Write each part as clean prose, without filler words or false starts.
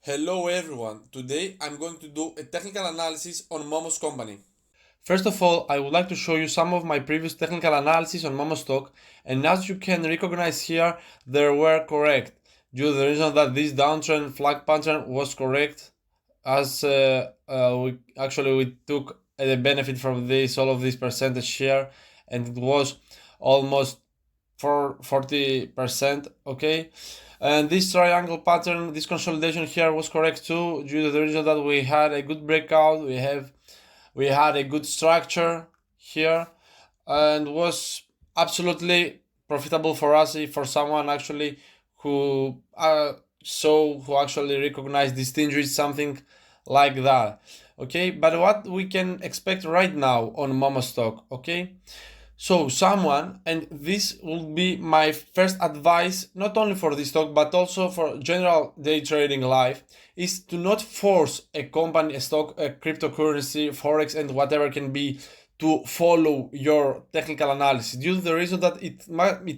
Hello everyone, today I'm going to do a technical analysis on Momo's company. First of all, I would like to show you some of my previous technical analysis on Momo stock, and as you can recognize here, they were correct, due to the reason that this downtrend flag pattern was correct, as we took the benefit from this, all of this percentage share, and it was almost for 40%, okay. And this triangle pattern, this consolidation here was correct too, due to the reason that we had a good breakout, we had a good structure here, and was absolutely profitable for us, for someone actually who who actually recognized, distinguished something like that. Okay, but what we can expect right now on Momo stock, okay. So someone, and this will be my first advice, not only for this stock but also for general day trading life, is to not force a company, a stock, a cryptocurrency, forex, and whatever can be, to follow your technical analysis, due to the reason that it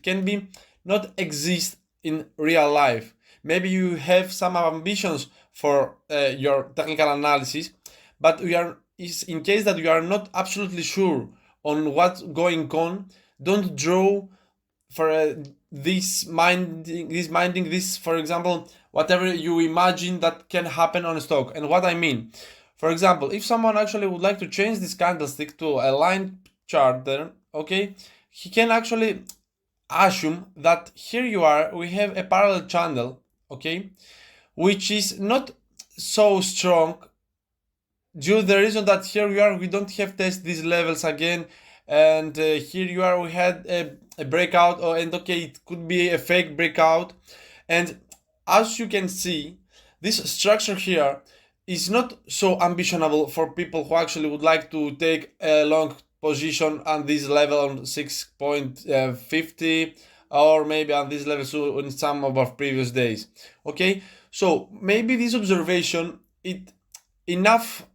can be not exist in real life. Maybe you have some ambitions for your technical analysis, but we are is in case that you are not absolutely sure on what's going on, don't draw for this, for example, whatever you imagine that can happen on a stock. And what I mean, for example, if someone actually would like to change this candlestick to a line chart there, okay, he can actually assume that here you are, we have a parallel channel, okay, which is not so strong, due to the reason that here we are, we don't have test these levels again, and here you are, we had a breakout, and okay, it could be a fake breakout. And as you can see, this structure here is not so ambitionable for people who actually would like to take a long position on this level on 6.50, or maybe on this level so in some of our previous days. Okay, so maybe this observation it enough,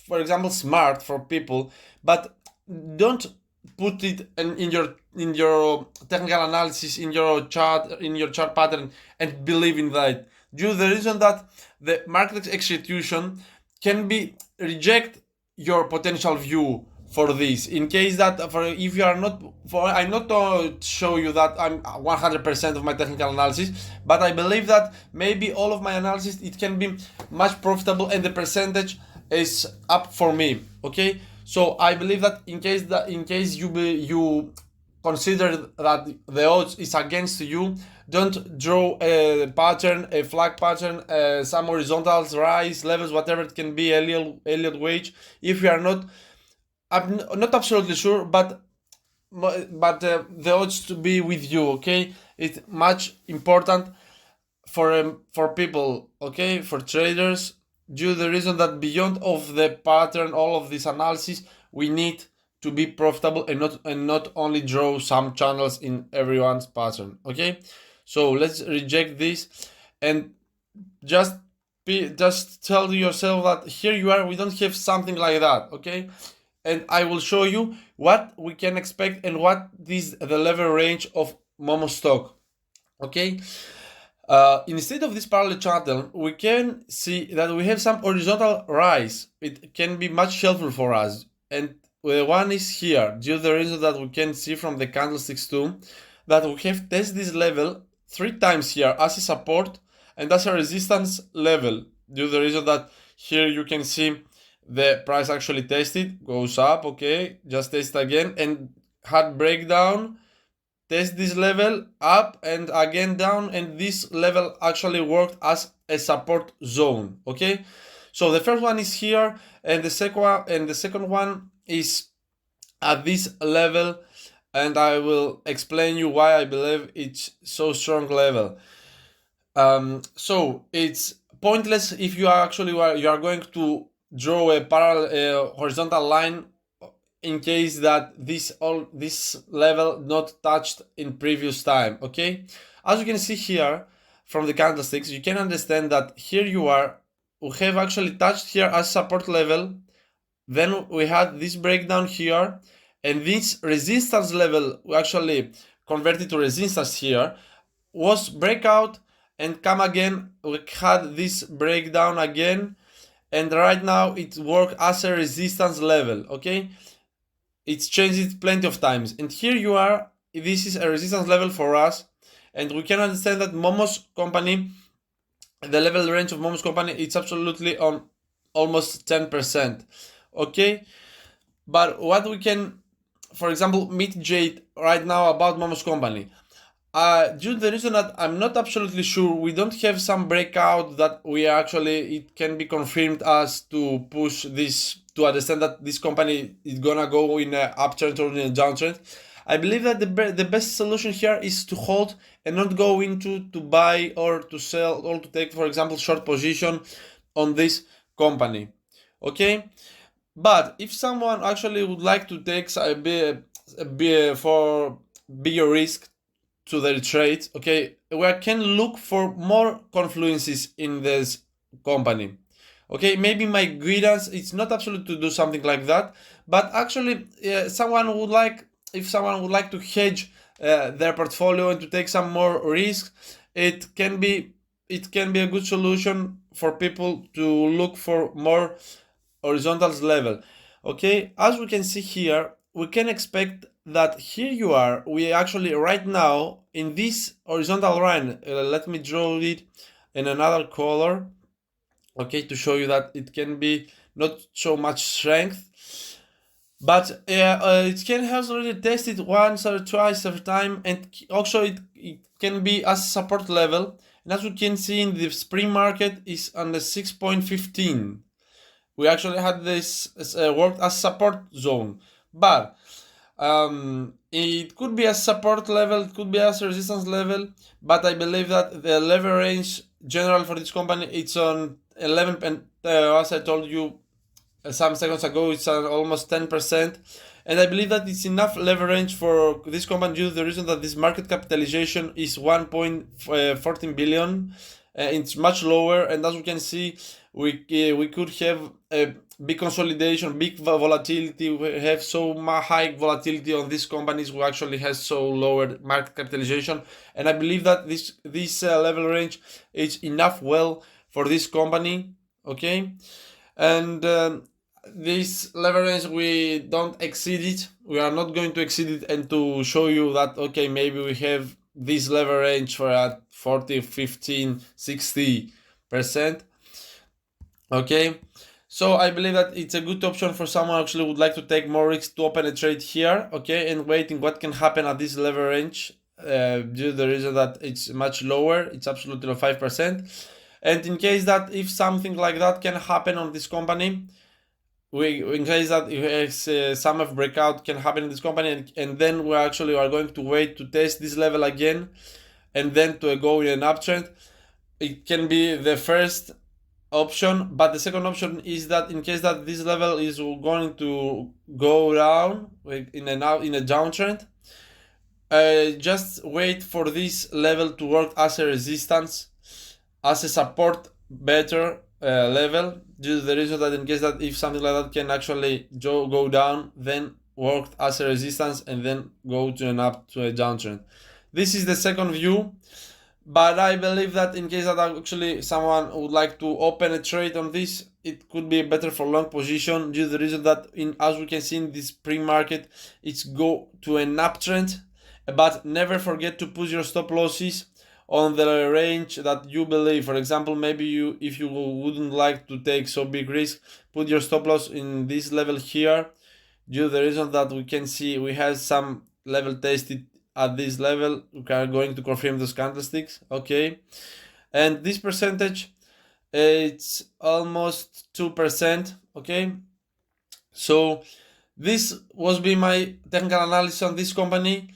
for example, smart for people, but don't put it in your technical analysis, in your chart pattern, and believe in that, due to the reason that the market execution can be reject your potential view for this, in case that, for if you are not, for I'm not to show you that I'm 100% of my technical analysis, but I believe that maybe all of my analysis, it can be much profitable, and the percentage is up for me, okay. So I believe that in case you consider that the odds is against you, don't draw a pattern, a flag pattern, some horizontals, rise levels, whatever it can be, Elliott wage, if you are not, I'm not absolutely sure, but the odds to be with you, okay. It's much important for people, okay, for traders, due to the reason that beyond of the pattern, all of this analysis, we need to be profitable, and not only draw some channels in everyone's pattern, okay. So let's reject this, and just just tell yourself that here you are, we don't have something like that, okay. And I will show you what we can expect, and what is the level range of Momo stock, okay. Instead of this parallel channel, we can see that we have some horizontal rise. It can be much helpful for us, and the one is here, due to the reason that we can see from the candlesticks too, that we have tested this level 3 times here as a support and as a resistance level, due to the reason that here you can see the price actually tested, goes up, okay, just test again, and had breakdown, test this level up, and again down, and this level actually worked as a support zone, okay. So the first one is here, and the second one is at this level, and I will explain you why I believe it's so strong level. So it's pointless if you are actually you are going to draw a parallel horizontal line, in case that this level not touched in previous time, okay. As you can see here from the candlesticks, you can understand that here you are, we have actually touched here as support level, then we had this breakdown here, and this resistance level we actually converted to resistance here, was breakout, and come again. We had this breakdown again, and right now it worked as a resistance level. Okay, it's changed it plenty of times, and here you are. This is a resistance level for us, and we can understand that Momo's company, the level range of Momo's company, it's absolutely on almost 10%. Okay, but what we can, for example, mitigate right now about Momo's company, due to the reason that I'm not absolutely sure, we don't have some breakout that we actually, it can be confirmed as to push this, to understand that this company is gonna go in an uptrend or in a downtrend. I believe that the best solution here is to hold and not go into to buy or to sell or to take, for example, short position on this company. Okay, but if someone actually would like to take for bigger risk to their trades, okay, we can look for more confluences in this company. Okay, maybe my guidance it's not absolute to do something like that, but actually, someone would like, if someone would like to hedge their portfolio and to take some more risk, it can be a good solution for people to look for more horizontals level. Okay, as we can see here, we can expect that here you are, we actually right now in this horizontal line, let me draw it in another color, okay, to show you that it can be not so much strength, but it can have already tested once or twice every time, and also it can be as support level, and as we can see in the spring market is on the 6.15. We actually had this worked as support zone, but it could be a support level, it could be as a resistance level, but I believe that the level range general for this company it's on 11, and as I told you some seconds ago, it's almost 10%. And I believe that it's enough leverage for this company due to the reason that this market capitalization is 1.14 billion. It's much lower, and as we can see, we could have a big consolidation, big volatility. We have so high volatility on these companies who actually has so lower market capitalization, and I believe that this level range is enough well for this company. Okay, and this leverage we don't exceed it, we are not going to exceed it, and to show you that okay, maybe we have this leverage for at 40, 15, 60%. Okay, so I believe that it's a good option for someone who actually would like to take more risk to open a trade here, okay, and waiting what can happen at this leverage, due to the reason that it's much lower, it's absolutely 5%. And in case that if something like that can happen on this company, in case that if some of breakout can happen in this company, and then we actually are going to wait to test this level again, and then to go in an uptrend, it can be the first option. But the second option is that in case that this level is going to go down in a downtrend, just wait for this level to work as a resistance, as a support better level, due to the reason that in case that if something like that can actually go down, then work as a resistance and then go to a downtrend. This is the second view, but I believe that in case that actually someone would like to open a trade on this, it could be better for long position, due to the reason that as we can see in this pre-market, it's go to an uptrend, but never forget to put your stop losses on the range that you believe. For example, maybe if you wouldn't like to take so big risk, put your stop loss in this level here, due to the reason that we can see we have some level tested at this level. We are going to confirm those candlesticks, okay, and this percentage, it's almost 2%, okay. So this was be my technical analysis on this company.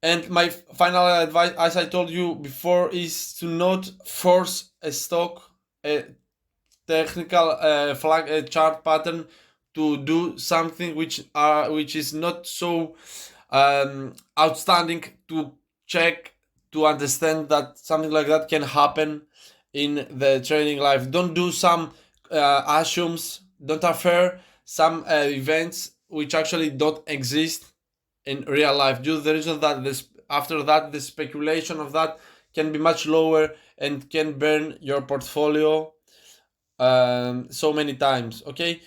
And my final advice, as I told you before, is to not force a stock, a technical flag chart pattern, to do something which is not so outstanding to check, to understand that something like that can happen in the trading life. Don't do some assumptions, don't affirm some events which actually don't exist in real life, due to the reason that after that the speculation of that can be much lower and can burn your portfolio so many times. Okay,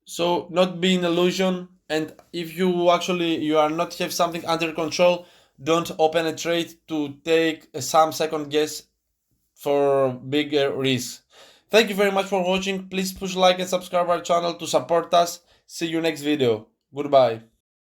so not be in illusion, and if you are not have something under control, don't open a trade to take some second guess for bigger risks. Thank you very much for watching. Please push like and subscribe our channel to support us. See you next video. Goodbye.